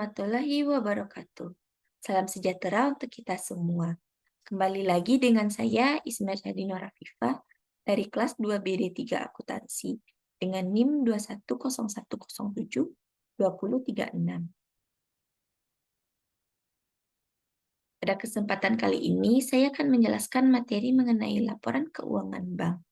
warahmatullahi wabarakatuh. Salam sejahtera untuk kita semua. Kembali lagi dengan saya Ismail Hadino Rafifah dari kelas 2BD3 Akuntansi dengan NIM 210107-2036. Pada kesempatan kali ini, saya akan menjelaskan materi mengenai laporan keuangan bank.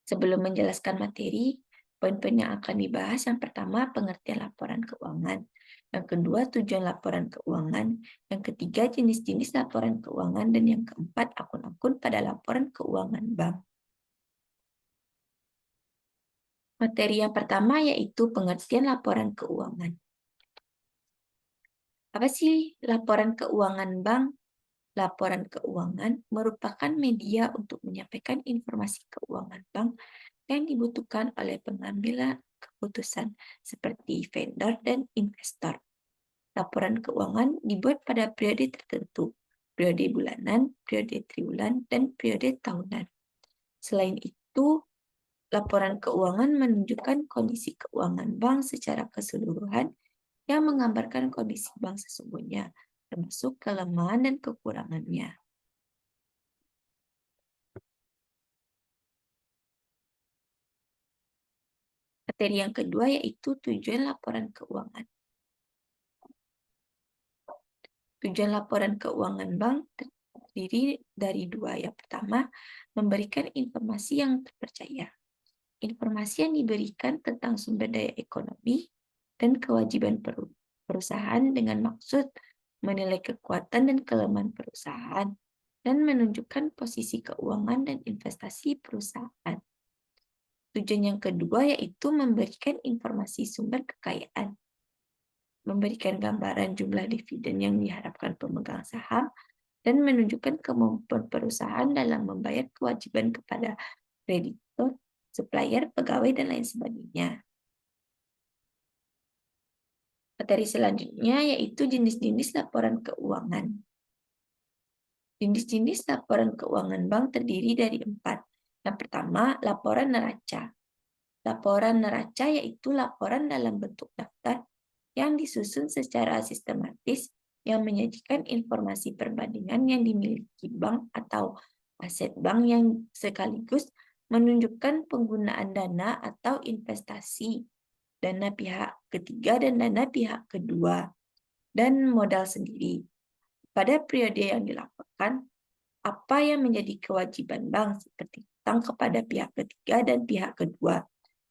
Sebelum menjelaskan materi, poin-poin yang akan dibahas yang pertama pengertian laporan keuangan, yang kedua tujuan laporan keuangan, yang ketiga jenis-jenis laporan keuangan, dan yang keempat akun-akun pada laporan keuangan bank. Materi yang pertama yaitu pengertian laporan keuangan. Apa sih laporan keuangan bank? Laporan keuangan merupakan media untuk menyampaikan informasi keuangan bank yang dibutuhkan oleh pengambil keputusan seperti vendor dan investor. Laporan keuangan dibuat pada periode tertentu, periode bulanan, periode triwulan, dan periode tahunan. Selain itu, laporan keuangan menunjukkan kondisi keuangan bank secara keseluruhan yang menggambarkan kondisi bank sesungguhnya, termasuk kelemahan dan kekurangannya. Materi yang kedua yaitu tujuan laporan keuangan. Tujuan laporan keuangan bank terdiri dari dua. Yang pertama, memberikan informasi yang terpercaya. Informasi yang diberikan tentang sumber daya ekonomi dan kewajiban perusahaan dengan maksud menilai kekuatan dan kelemahan perusahaan dan menunjukkan posisi keuangan dan investasi perusahaan. Tujuan yang kedua yaitu memberikan informasi sumber kekayaan, memberikan gambaran jumlah dividen yang diharapkan pemegang saham, dan menunjukkan kemampuan perusahaan dalam membayar kewajiban kepada kreditur, supplier, pegawai, dan lain sebagainya. Materi selanjutnya yaitu jenis-jenis laporan keuangan. Jenis-jenis laporan keuangan bank terdiri dari 4. Yang pertama, laporan neraca. Laporan neraca yaitu laporan dalam bentuk daftar yang disusun secara sistematis yang menyajikan informasi perbandingan yang dimiliki bank atau aset bank yang sekaligus menunjukkan penggunaan dana atau investasi, dana pihak ketiga dan dana pihak kedua, dan modal sendiri. Pada periode yang dilaporkan, apa yang menjadi kewajiban bank seperti utang kepada pihak ketiga dan pihak kedua,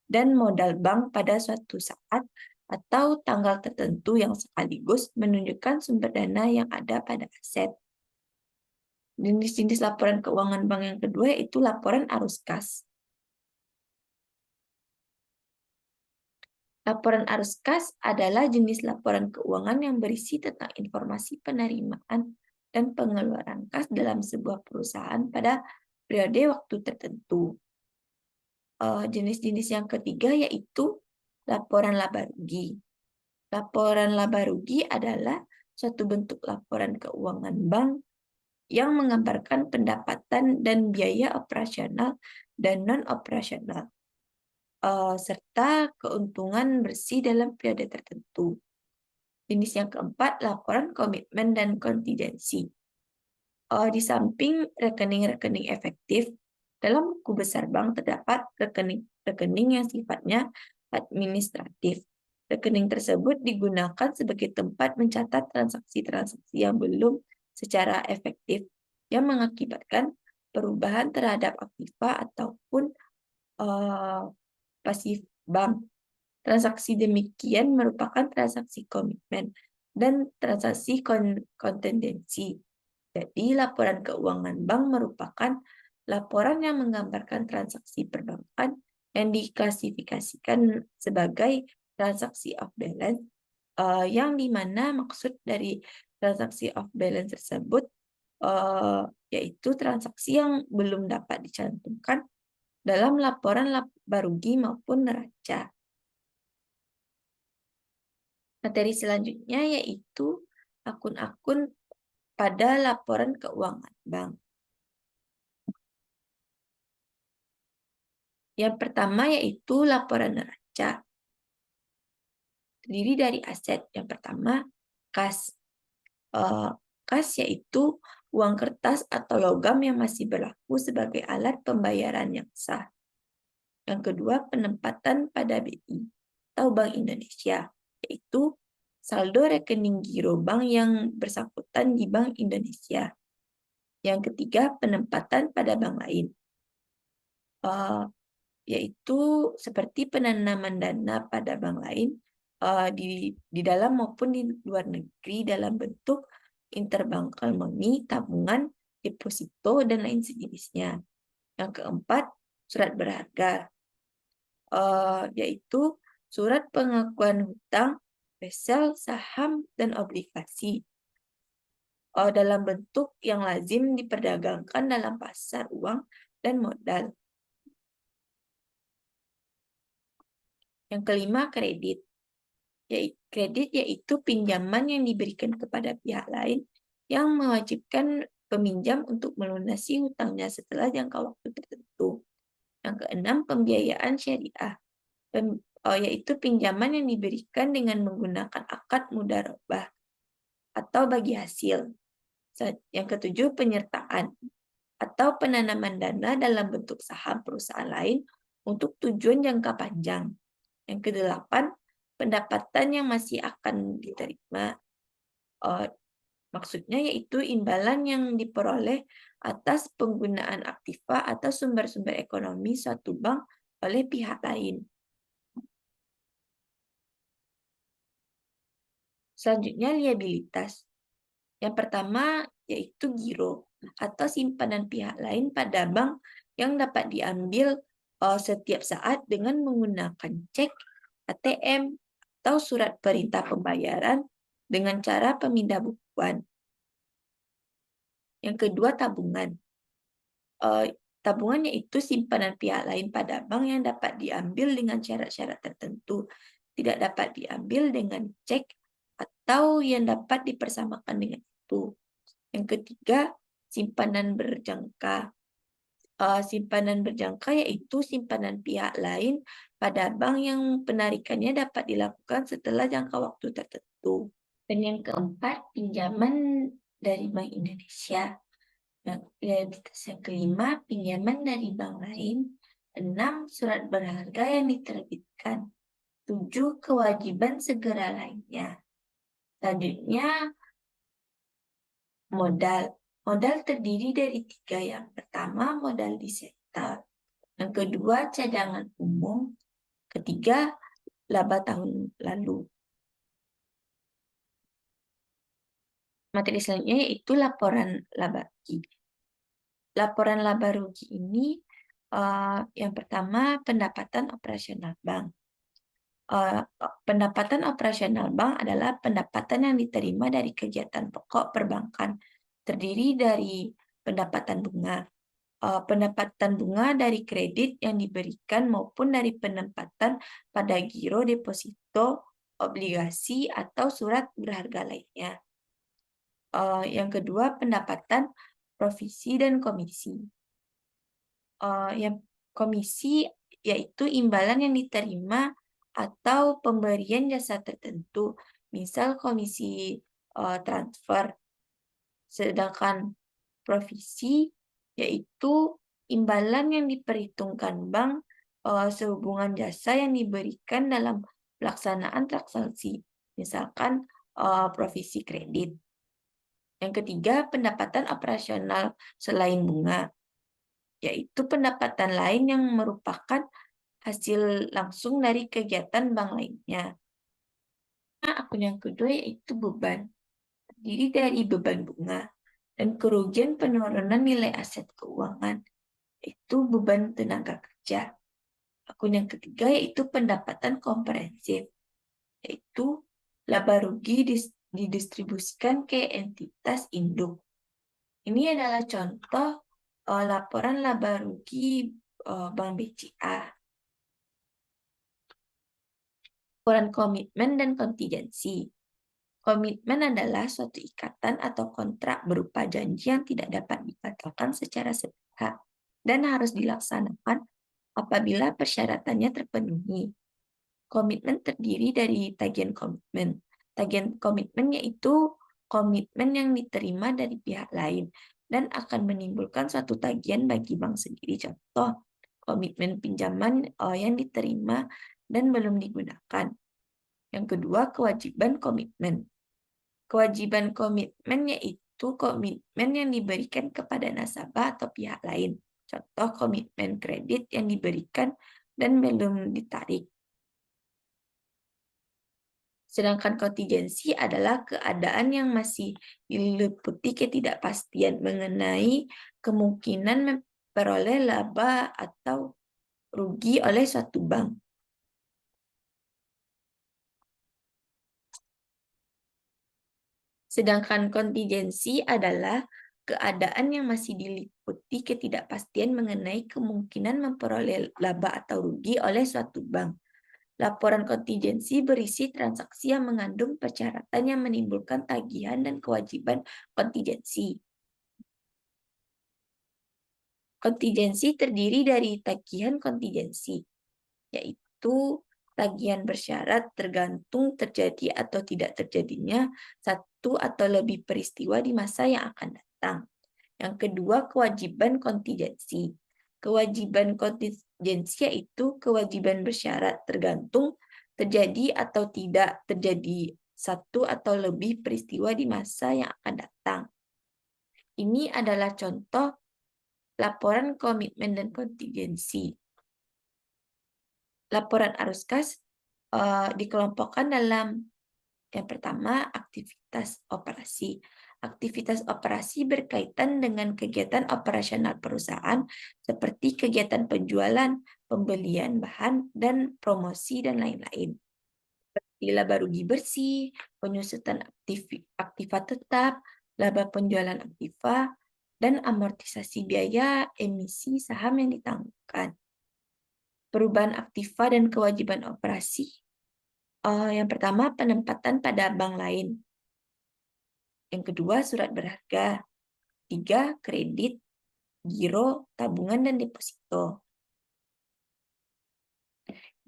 dan modal bank pada suatu saat atau tanggal tertentu yang sekaligus menunjukkan sumber dana yang ada pada aset. Jenis-jenis laporan keuangan bank yang kedua yaitu laporan arus kas. Laporan arus kas adalah jenis laporan keuangan yang berisi tentang informasi penerimaan dan pengeluaran kas dalam sebuah perusahaan pada periode waktu tertentu. Jenis-jenis yang ketiga yaitu laporan laba rugi. Laporan laba rugi adalah suatu bentuk laporan keuangan bank yang menggambarkan pendapatan dan biaya operasional dan non-operasional, serta keuntungan bersih dalam periode tertentu. Jenis yang keempat, laporan komitmen dan kontingensi. Di samping rekening-rekening efektif, dalam buku besar bank terdapat rekening-rekening yang sifatnya administratif. Rekening tersebut digunakan sebagai tempat mencatat transaksi-transaksi yang belum secara efektif yang mengakibatkan perubahan terhadap aktiva ataupun pasif bank. Transaksi demikian merupakan transaksi komitmen dan transaksi kontingensi. Jadi, laporan keuangan bank merupakan laporan yang menggambarkan transaksi perbankan yang diklasifikasikan sebagai transaksi off balance, yang dimana maksud dari transaksi off balance tersebut yaitu transaksi yang belum dapat dicantumkan dalam laporan laba rugi maupun neraca. Materi selanjutnya yaitu akun-akun pada laporan keuangan bank. Yang pertama yaitu laporan neraca. terdiri dari aset. Yang pertama, kas. Kas yaitu uang kertas atau logam yang masih berlaku sebagai alat pembayaran yang sah. Yang kedua, penempatan pada BI atau Bank Indonesia, yaitu saldo rekening giro bank yang bersangkutan di Bank Indonesia. Yang ketiga, penempatan pada bank lain, yaitu seperti penanaman dana pada bank lain di dalam maupun di luar negeri dalam bentuk interbankal money, tabungan, deposito, dan lain sejenisnya. Yang keempat, surat berharga, yaitu surat pengakuan hutang, wesel, saham, dan obligasi dalam bentuk yang lazim diperdagangkan dalam pasar uang dan modal. Yang kelima, kredit. Kredit yaitu pinjaman yang diberikan kepada pihak lain yang mewajibkan peminjam untuk melunasi hutangnya setelah jangka waktu tertentu. Yang keenam, pembiayaan syariah, yaitu pinjaman yang diberikan dengan menggunakan akad mudharabah atau bagi hasil. Yang ketujuh, penyertaan atau penanaman dana dalam bentuk saham perusahaan lain untuk tujuan jangka panjang. Yang kedelapan, pendapatan yang masih akan diterima. Maksudnya yaitu imbalan yang diperoleh atas penggunaan aktiva atau sumber-sumber ekonomi suatu bank oleh pihak lain. Selanjutnya, liabilitas. Yang pertama yaitu giro atau simpanan pihak lain pada bank yang dapat diambil setiap saat dengan menggunakan cek, ATM, atau surat perintah pembayaran dengan cara pemindah bukuan. Yang kedua, tabungan. Tabungan yaitu simpanan pihak lain pada bank yang dapat diambil dengan syarat-syarat tertentu, tidak dapat diambil dengan cek, atau yang dapat dipersamakan dengan itu. Yang ketiga, simpanan berjangka. Simpanan berjangka yaitu simpanan pihak lain pada bank yang penarikannya dapat dilakukan setelah jangka waktu tertentu. Dan yang keempat, pinjaman dari Bank Indonesia. Liabilitas yang kelima, pinjaman dari bank lain. 6, surat berharga yang diterbitkan. 7, kewajiban segera lainnya. Selanjutnya, modal. Modal terdiri dari 3. Yang pertama, modal disetor. Yang kedua, cadangan umum. Ketiga, laba tahun lalu. Materi selanjutnya yaitu laporan laba rugi. Laporan laba rugi ini yang pertama, pendapatan operasional bank. Pendapatan operasional bank adalah pendapatan yang diterima dari kegiatan pokok perbankan, terdiri dari pendapatan bunga, pendapatan bunga dari kredit yang diberikan maupun dari penempatan pada giro, deposito, obligasi, atau surat berharga lainnya. Yang kedua, pendapatan provisi dan komisi. Yang komisi yaitu imbalan yang diterima atau pemberian jasa tertentu, misal komisi transfer. Sedangkan provisi yaitu imbalan yang diperhitungkan bank sehubungan jasa yang diberikan dalam pelaksanaan transaksi, misalkan provisi kredit. Yang ketiga, pendapatan operasional selain bunga, yaitu pendapatan lain yang merupakan hasil langsung dari kegiatan bank lainnya. Akun yang kedua yaitu beban, terdiri dari beban bunga dan kerugian penurunan nilai aset keuangan, yaitu beban tenaga kerja. Akun yang ketiga yaitu pendapatan komprehensif, yaitu laba rugi didistribusikan ke entitas induk. Ini adalah contoh laporan laba rugi Bank BCA. Laporan komitmen dan kontingensi. Komitmen adalah suatu ikatan atau kontrak berupa janji yang tidak dapat dibatalkan secara sepihak dan harus dilaksanakan apabila persyaratannya terpenuhi. Komitmen terdiri dari tagihan komitmen. Tagihan komitmen yaitu komitmen yang diterima dari pihak lain dan akan menimbulkan suatu tagihan bagi bank sendiri. Contoh, komitmen pinjaman yang diterima dan belum digunakan. Yang kedua, kewajiban komitmen. Kewajiban komitmen yaitu komitmen yang diberikan kepada nasabah atau pihak lain. Contoh, komitmen kredit yang diberikan dan belum ditarik. Sedangkan kontingensi adalah keadaan yang masih diliputi ketidakpastian mengenai kemungkinan memperoleh laba atau rugi oleh suatu bank. Sedangkan kontingensi adalah keadaan yang masih diliputi ketidakpastian mengenai kemungkinan memperoleh laba atau rugi oleh suatu bank. Laporan kontingensi berisi transaksi yang mengandung persyaratan yang menimbulkan tagihan dan kewajiban kontingensi. Kontingensi terdiri dari tagihan kontingensi, yaitu tagihan bersyarat tergantung terjadi atau tidak terjadinya satu atau lebih peristiwa di masa yang akan datang. Yang kedua, kewajiban kontingensi. Kewajiban kontingensi yaitu kewajiban bersyarat tergantung terjadi atau tidak terjadi satu atau lebih peristiwa di masa yang akan datang. Ini adalah contoh laporan komitmen dan kontingensi. Laporan arus kas dikelompokkan dalam yang pertama, aktivitas operasi. Aktivitas operasi berkaitan dengan kegiatan operasional perusahaan seperti kegiatan penjualan, pembelian bahan, dan promosi, dan lain-lain. Seperti laba rugi bersih, penyusutan aktiva tetap, laba penjualan aktiva, dan amortisasi biaya emisi saham yang ditanggungan. Perubahan aktiva dan kewajiban operasi. Yang pertama, penempatan pada bank lain. Yang kedua, surat berharga. 3, kredit, giro, tabungan, dan deposito.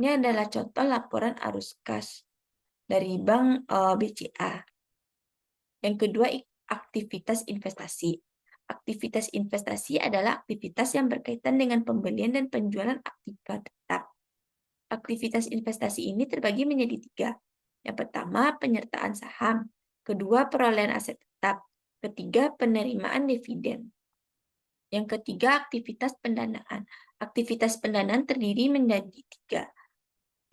Ini adalah contoh laporan arus kas dari bank BCA. Yang kedua, aktivitas investasi. Aktivitas investasi adalah aktivitas yang berkaitan dengan pembelian dan penjualan aktiva tetap. Aktivitas investasi ini terbagi menjadi 3. Yang pertama, penyertaan saham. Kedua, perolehan aset tetap. Ketiga, penerimaan dividen. Yang ketiga, aktivitas pendanaan. Aktivitas pendanaan terdiri menjadi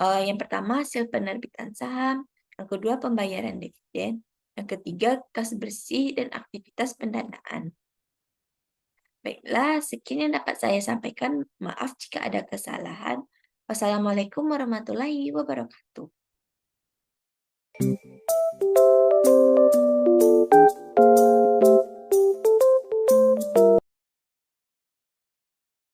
3. Yang pertama, hasil penerbitan saham. Yang kedua, pembayaran dividen. Yang ketiga, kas bersih dan aktivitas pendanaan. Baiklah, sekian yang dapat saya sampaikan. Maaf jika ada kesalahan. Wassalamualaikum warahmatullahi wabarakatuh.